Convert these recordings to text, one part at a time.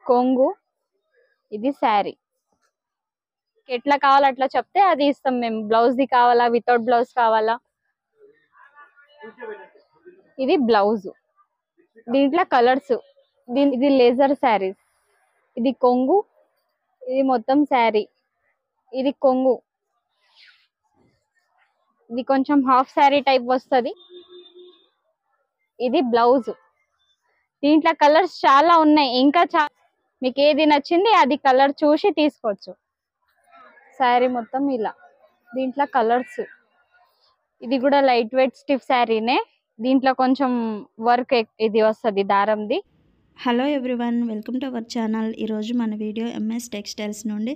కొంగు, ఇది శారీ. ఎట్లా కావాలో అట్లా చెప్తే అది ఇస్తాం మేము. బ్లౌజ్ ది కావాలా, వితౌట్ బ్లౌజ్ కావాలా? ఇది బ్లౌజ్. దీంట్లో కలర్స్. ఇది లేజర్ శారీస్. ఇది కొంగు, ఇది మొత్తం శారీ. ఇది కొంగు, ఇది కొంచెం హాఫ్ శారీ టైప్ వస్తుంది. ఇది బ్లౌజ్. దీంట్లో కలర్స్ చాలా ఉన్నాయి, ఇంకా మీకు ఏది నచ్చింది అది కలర్ చూసి తీసుకోవచ్చు. శారీ మొత్తం ఇలా. దీంట్లో కలర్స్. ఇది కూడా లైట్ వెయిట్ స్టిఫ్ శారీనే. దీంట్లో కొంచెం వర్క్ ఇది వస్తుంది దారంది. Hello everyone, welcome to our channel. ఈరోజు మన వీడియో ఎంఎస్ టెక్స్టైల్స్ నుండి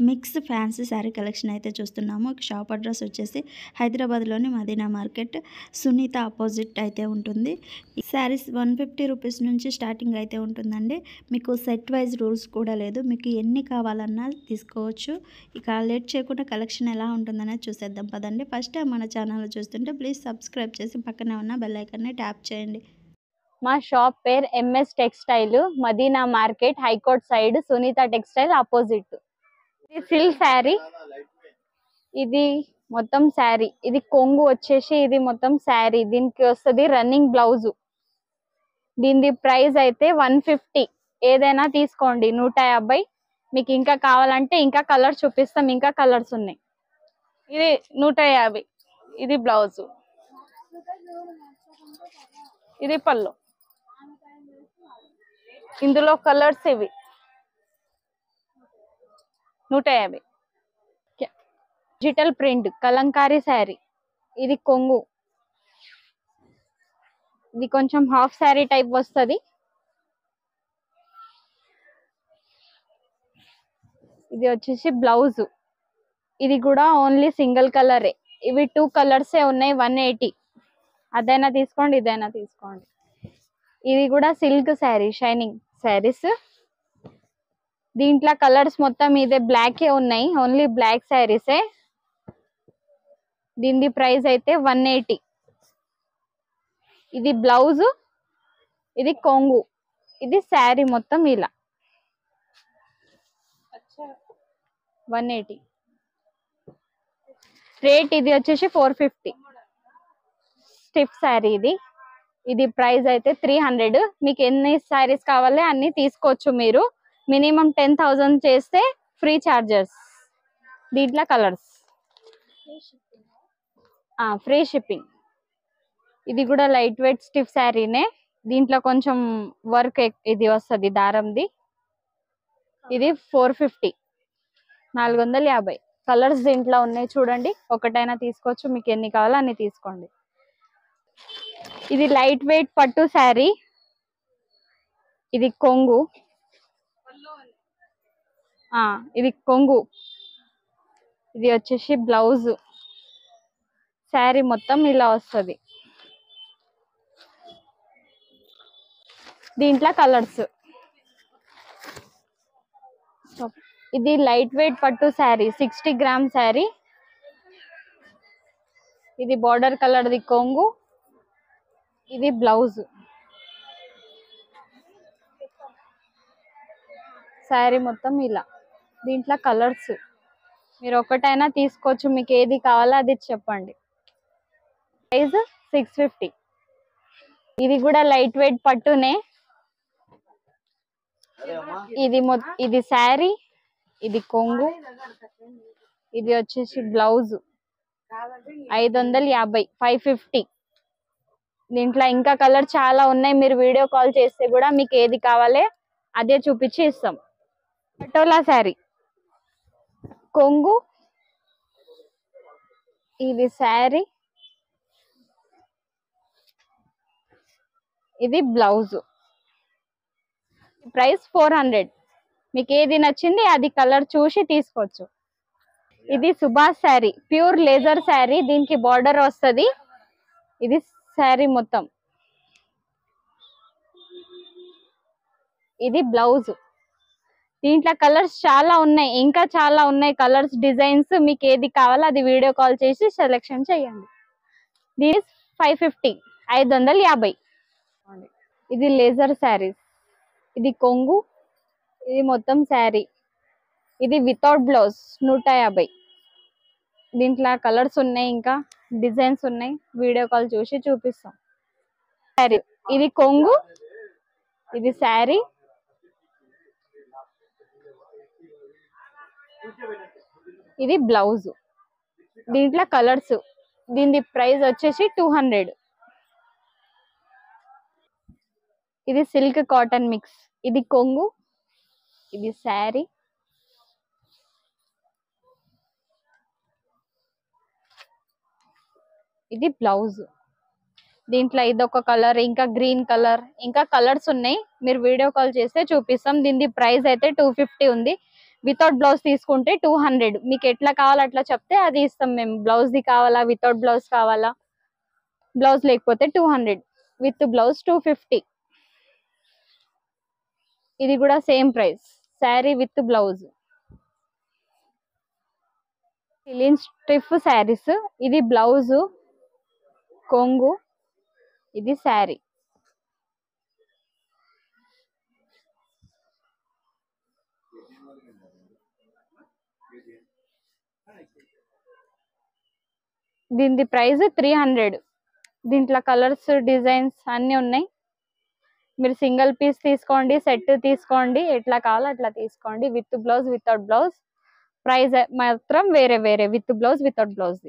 మిక్స్ ఫ్యాన్సీ శారీ కలెక్షన్ అయితే చూస్తున్నాము. షాప్ అడ్రస్ వచ్చేసి హైదరాబాద్లోని మదీనా మార్కెట్, సునీత ఆపోజిట్ అయితే ఉంటుంది. ఈ శారీస్ 150 రూపీస్ నుంచి స్టార్టింగ్ అయితే ఉంటుందండి. మీకు సెట్ వైజ్ రూల్స్ కూడా లేదు, మీకు ఎన్ని కావాలన్నా తీసుకోవచ్చు. ఇక లేట్ చేయకుండా కలెక్షన్ ఎలా ఉంటుందనేది చూసేద్దాం పదండి. ఫస్ట్ టైం మన ఛానల్ చూస్తుంటే ప్లీజ్ సబ్స్క్రైబ్ చేసి పక్కనే ఉన్న బెల్ ఐకాన్ని ట్యాప్ చేయండి. మా షాప్ పేరు MS textile, Madina market, high court side, Sunitha textile opposite. ఇది సిల్క్ శారీ. ఇది మొత్తం శారీ. ఇది కొంగు వచ్చేసి ఇది మొత్తం శారీ. దీనికి వస్తుంది రన్నింగ్ బ్లౌజ్. దీని ప్రైస్ అయితే 150. ఏదైనా తీసుకోండి, 150. మీకు ఇంకా కావాలంటే ఇంకా కలర్ చూపిస్తాం, ఇంకా కలర్స్ ఉన్నాయి. ఇది 150. ఇది బ్లౌజ్, ఇది పళ్ళు. ఇందులో కలర్స్ ఇవి 150. Digital print Kalamkari sari. ఇది కొంగు, ఇది కొంచెం హాఫ్ శారీ టైప్ వస్తుంది. ఇది వచ్చేసి బ్లౌజ్. ఇది కూడా ఓన్లీ సింగిల్ కలరే. ఇవి 2 కలర్సే ఉన్నాయి, 180. అదైనా తీసుకోండి, ఇదైనా తీసుకోండి. ఇది కూడా సిల్క్ శారీ, షైనింగ్ శారీస్. దీంట్లో కలర్స్ మొత్తం ఇదే బ్లాకే ఉన్నాయి, ఓన్లీ బ్లాక్ శారీసే. దీని ప్రైస్ అయితే 180. ఇది బ్లౌజ్, ఇది కొంగు, ఇది శారీ మొత్తం ఇలా 180. రేట్ ఇది వచ్చేసి 450. స్టిఫ్ శారీ ఇది. ఇది ప్రైస్ అయితే 300. మీకు ఎన్ని శారీస్ కావాలి అన్ని తీసుకోవచ్చు మీరు. మినిమం 10,000 చేస్తే ఫ్రీ చార్జెస్. దీంట్లో కలర్స్, ఫ్రీ షిప్పింగ్. ఇది కూడా లైట్ వెయిట్ స్టిఫ్ శారీనే. దీంట్లో కొంచెం వర్క్ ఇది వస్తుంది దారంది. ఇది 450, 450. కలర్స్ దీంట్లో ఉన్నాయి చూడండి, ఒకటైనా తీసుకోవచ్చు. మీకు ఎన్ని కావాలో అన్ని తీసుకోండి. ఇది లైట్ వెయిట్ పట్టు శారీ. ఇది కొంగు, ఇది కొంగు. ఇది వచ్చేసి బ్లౌజ్. శారీ మొత్తం ఇలా వస్తుంది. దీంట్లో కలర్స్. ఇది లైట్ వెయిట్ పట్టు శారీ, 60 గ్రామ్ శారీ. ఇది బార్డర్ కలర్ ది కొంగు, ఇది బ్లౌజ్. శారీ మొత్తం ఇలా. దీంట్లో కలర్స్. మీరు ఒకటైనా తీసుకోవచ్చు, మీకు ఏది కావాలో అది చెప్పండి. ప్రైస్ 650. ఇది కూడా లైట్ వెయిట్ పట్టునే. ఇది శారీ, ఇది కొంగు, ఇది వచ్చేసి బ్లౌజ్. 550, 550. దీంట్లో ఇంకా కలర్ చాలా ఉన్నాయి. మీరు వీడియో కాల్ చేస్తే కూడా మీకు ఏది కావాలి అదే చూపించి ఇస్తాం. పటోలా శారీ, కొంగు, ఇది శారీ, ఇది బ్లౌజ్. ప్రైస్ 400. మీకు ఏది నచ్చింది అది కలర్ చూసి తీసుకోవచ్చు. ఇది సుభాష్ శారీ, ప్యూర్ లేజర్ శారీ. దీనికి బార్డర్ వస్తుంది. ఇది శారీ మొత్తం. ఇది బ్లౌజ్. దీంట్లో కలర్స్ చాలా ఉన్నాయి, ఇంకా చాలా ఉన్నాయి కలర్స్, డిజైన్స్. మీకు ఏది కావాలో అది వీడియో కాల్ చేసి సెలెక్షన్ చేయండి. దీస్ 550, 550. ఇది లేజర్ శారీస్. ఇది కొంగు, ఇది మొత్తం శారీ. ఇది వితౌట్ బ్లౌజ్ 150. దీంట్లో కలర్స్ ఉన్నాయి, ఇంకా డిజైన్స్ ఉన్నాయి. వీడియో కాల్ చూసి చూపిస్తాం. శారీ ఇది కొంగు, ఇది శారీ. ఇది బ్లౌజ్. దీంట్లో కలర్స్. దీని ప్రైస్ వచ్చేసి 200. ఇది సిల్క్ కాటన్ మిక్స్. ఇది కొంగు, ఇది శారీ. ఇది బ్లౌజ్. దీంట్లో ఇదొక కలర్, ఇంకా గ్రీన్ కలర్, ఇంకా కలర్స్ ఉన్నాయి. మీరు వీడియో కాల్ చేస్తే చూపిస్తాం. దీని ప్రైస్ అయితే 250 ఉంది. వితౌట్ బ్లౌజ్ తీసుకుంటే 200. మీకు ఎట్లా కావాలో అట్లా చెప్తే అది ఇస్తాం మేము. బ్లౌజ్ ది కావాలా, వితౌట్ బ్లౌజ్ కావాలా, బ్లౌజ్ లేకపోతే 200, విత్ బ్లౌజ్ 250. ఇది కూడా same price, sari with blouse. సిలిన్ స్ట్రిప్ శారీస్. ఇది బ్లౌజ్, కొంగు, ఇది శారీ. దీని ప్రైస్ 300. దీంట్లో కలర్స్, డిజైన్స్ అన్ని ఉన్నాయి. మీరు సింగిల్ పీస్ తీసుకోండి, సెట్ తీసుకోండి, ఎట్లా కావాలో అట్లా తీసుకోండి. With blouse, without blouse. Price మాత్రం వేరే వేరే, విత్ బ్లౌజ్, వితౌట్ బ్లౌజ్.